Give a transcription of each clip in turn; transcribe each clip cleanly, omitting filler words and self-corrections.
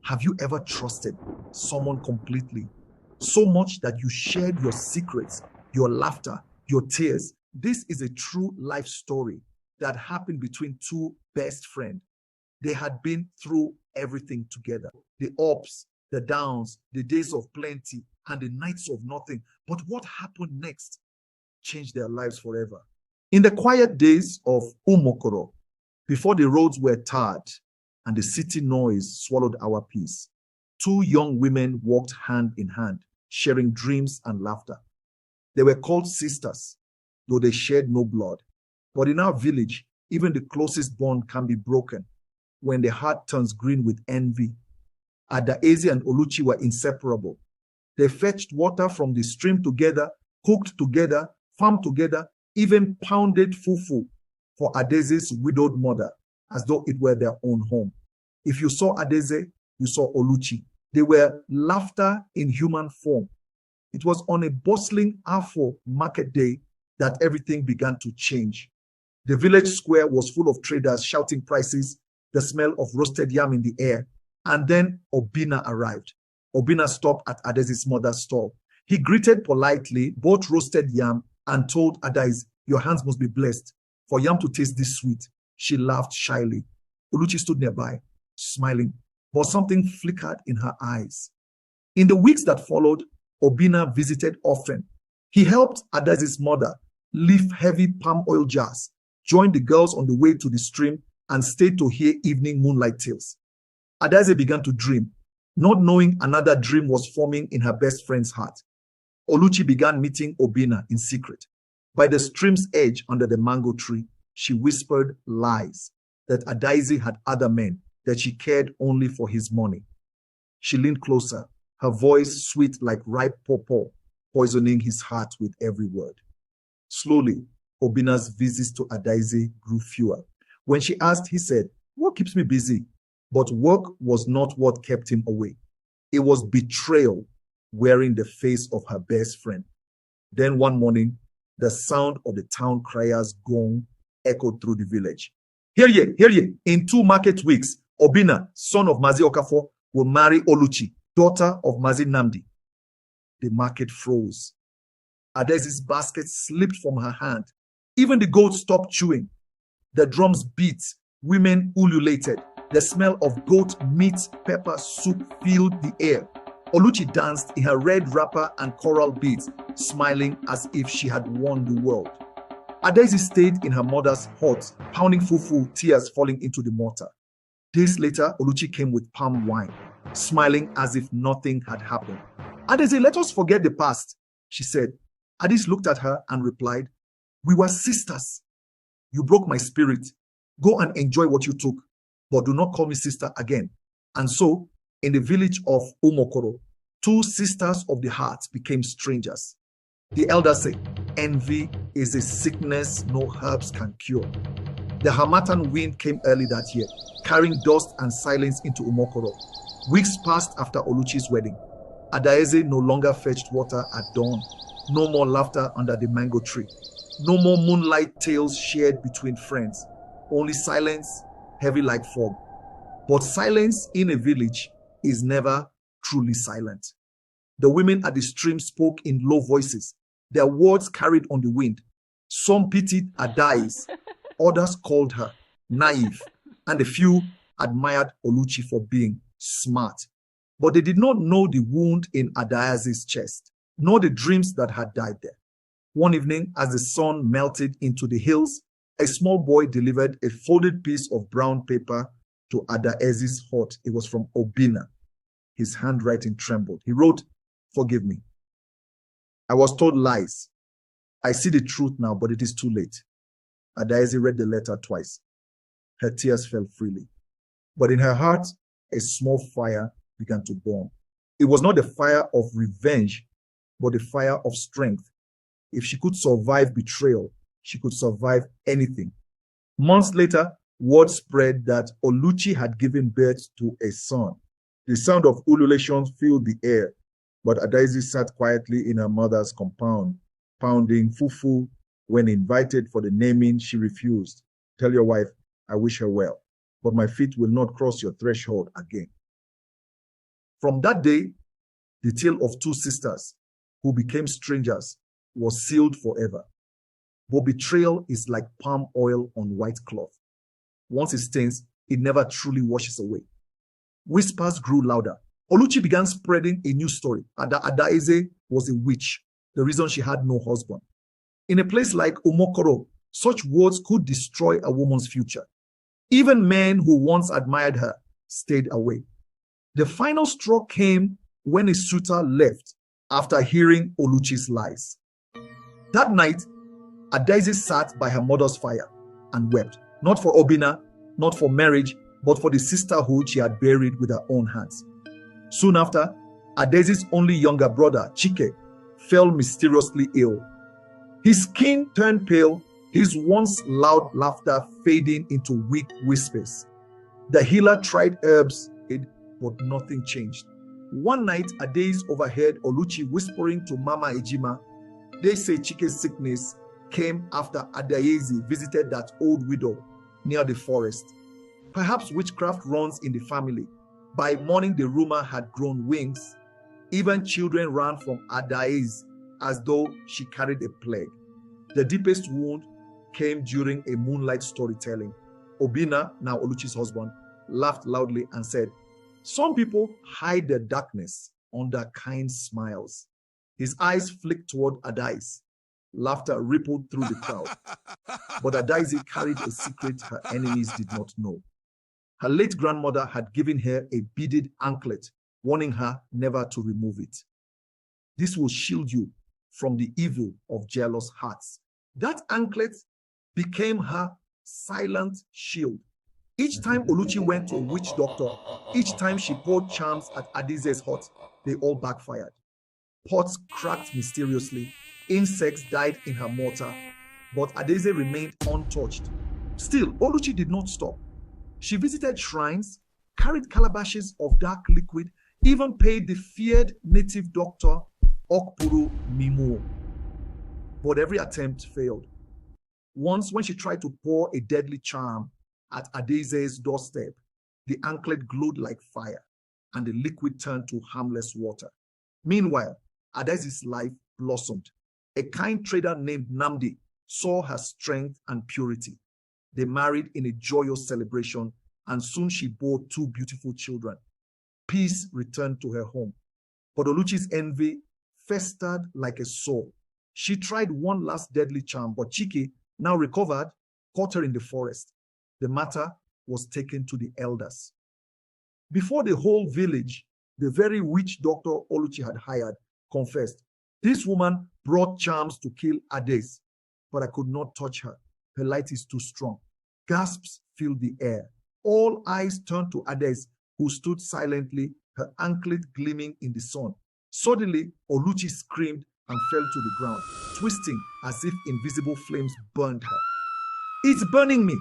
Have you ever trusted someone completely? So much that you shared your secrets, your laughter, your tears. This is a true life story that happened between two best friends. They had been through everything together. The ups, the downs, the days of plenty, and the nights of nothing. But what happened next changed their lives forever. In the quiet days of Umokoro, before the roads were tarred and the city noise swallowed our peace, two young women walked hand in hand, sharing dreams and laughter. They were called sisters, though they shared no blood. But in our village, even the closest bond can be broken when the heart turns green with envy. Adaeze and Oluchi were inseparable. They fetched water from the stream together, cooked together, farmed together, even pounded fufu for Adaeze's widowed mother, as though it were their own home. If you saw Adaeze, you saw Oluchi. They were laughter in human form. It was on a bustling Afro market day that everything began to change. The village square was full of traders shouting prices, the smell of roasted yam in the air. And then Obina arrived. Obina stopped at Adaeze's mother's stall. He greeted politely, bought roasted yam, and told Adaeze, "Your hands must be blessed for yam to taste this sweet." She laughed shyly. Oluchi stood nearby, smiling, but something flickered in her eyes. In the weeks that followed, Obina visited often. He helped Adaeze's mother lift heavy palm oil jars, joined the girls on the way to the stream, and stayed to hear evening moonlight tales. Adaeze began to dream, not knowing another dream was forming in her best friend's heart. Oluchi began meeting Obina in secret. By the stream's edge under the mango tree, she whispered lies that Adaeze had other men, that she cared only for his money. She leaned closer, her voice sweet like ripe pawpaw, poisoning his heart with every word. Slowly, Obina's visits to Adaeze grew fewer. When she asked, he said, "What keeps me busy?" But work was not what kept him away. It was betrayal wearing the face of her best friend. Then one morning, the sound of the town crier's gong echoed through the village. Hear ye, hear ye, in 2 market weeks, Obina, son of Mazi Okafor, will marry Oluchi, daughter of Mazi Namdi. The market froze. Adaeze's basket slipped from her hand. Even the goats stopped chewing. The drums beat, women ululated. The smell of goat meat pepper soup filled the air. Oluchi danced in her red wrapper and coral beads, smiling as if she had won the world. Adaeze stayed in her mother's hut, pounding fufu, tears falling into the mortar. Days later, Oluchi came with palm wine, smiling as if nothing had happened. "Adaeze, let us forget the past," she said. Adaeze looked at her and replied, "We were sisters. You broke my spirit. Go and enjoy what you took, but do not call me sister again." And so, in the village of Umokoro, 2 sisters of the heart became strangers. The elders say, envy is a sickness no herbs can cure. The Harmattan wind came early that year, carrying dust and silence into Umokoro. Weeks passed after Oluchi's wedding. Adaeze no longer fetched water at dawn. No more laughter under the mango tree. No more moonlight tales shared between friends. Only silence, heavy like fog. But silence in a village is never truly silent. The women at the stream spoke in low voices, their words carried on the wind. Some pitied Adaeze, others called her naive, and a few admired Oluchi for being smart. But they did not know the wound in Adaeze's chest, nor the dreams that had died there. One evening, as the sun melted into the hills, a small boy delivered a folded piece of brown paper to Adaeze's hut. It was from Obina. His handwriting trembled. He wrote, "Forgive me. I was told lies. I see the truth now, but it is too late." Adaeze read the letter twice. Her tears fell freely. But in her heart, a small fire began to burn. It was not the fire of revenge, but the fire of strength. If she could survive betrayal, she could survive anything. Months later, word spread that Oluchi had given birth to a son. The sound of ululations filled the air, but Adaeze sat quietly in her mother's compound, pounding fufu. When invited for the naming, she refused. "Tell your wife I wish her well, but my feet will not cross your threshold again." From that day, the tale of two sisters who became strangers was sealed forever. But betrayal is like palm oil on white cloth. Once it stains, it never truly washes away. Whispers grew louder. Oluchi began spreading a new story, and that Adaeze was a witch, the reason she had no husband. In a place like Umokoro, such words could destroy a woman's future. Even men who once admired her stayed away. The final straw came when a suitor left after hearing Oluchi's lies. That night, Adaeze sat by her mother's fire and wept, not for Obina, not for marriage, but for the sisterhood she had buried with her own hands. Soon after, Adaeze's only younger brother, Chike, fell mysteriously ill. His skin turned pale, his once loud laughter fading into weak whispers. The healer tried herbs, but nothing changed. One night, Adaeze overheard Oluchi whispering to Mama Ejima. They say Chike's sickness came after Adaeze visited that old widow near the forest. Perhaps witchcraft runs in the family. By morning, the rumor had grown wings. Even children ran from Adaeze as though she carried a plague. The deepest wound came during a moonlight storytelling. Obina, now Oluchi's husband, laughed loudly and said, "Some people hide their darkness under kind smiles." His eyes flicked toward Adaeze. Laughter rippled through the crowd. But Adaeze carried a secret her enemies did not know. Her late grandmother had given her a beaded anklet, warning her never to remove it. "This will shield you from the evil of jealous hearts." That anklet became her silent shield. Each time Oluchi went to a witch doctor, each time she poured charms at Adaeze's hut, they all backfired. Pots cracked mysteriously, insects died in her mortar, but Adaeze remained untouched. Still, Oluchi did not stop. She visited shrines, carried calabashes of dark liquid, even paid the feared native doctor Okpuru Mimo. But every attempt failed. Once, when she tried to pour a deadly charm at Adaeze's doorstep, the anklet glowed like fire, and the liquid turned to harmless water. Meanwhile, Adaeze's life blossomed. A kind trader named Namdi saw her strength and purity. They married in a joyous celebration, and soon she bore two beautiful children. Peace returned to her home. But Oluchi's envy festered like a sore. She tried one last deadly charm, but Chike, now recovered, caught her in the forest. The matter was taken to the elders. Before the whole village, the very witch doctor Oluchi had hired confessed, "This woman brought charms to kill Adaeze, but I could not touch her. Her light is too strong." Gasps filled the air. All eyes turned to Adaeze, who stood silently, her anklet gleaming in the sun. Suddenly, Oluchi screamed and fell to the ground, twisting as if invisible flames burned her. "It's burning me!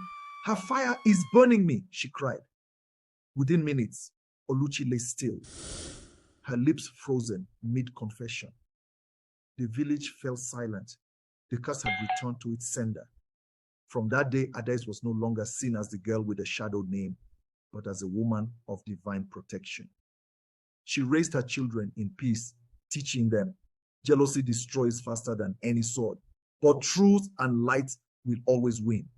Her fire is burning me!" she cried. Within minutes, Oluchi lay still, her lips frozen mid-confession. The village fell silent. The curse had returned to its sender. From that day, Adaeze was no longer seen as the girl with a shadowed name, but as a woman of divine protection. She raised her children in peace, teaching them, jealousy destroys faster than any sword, but truth and light will always win.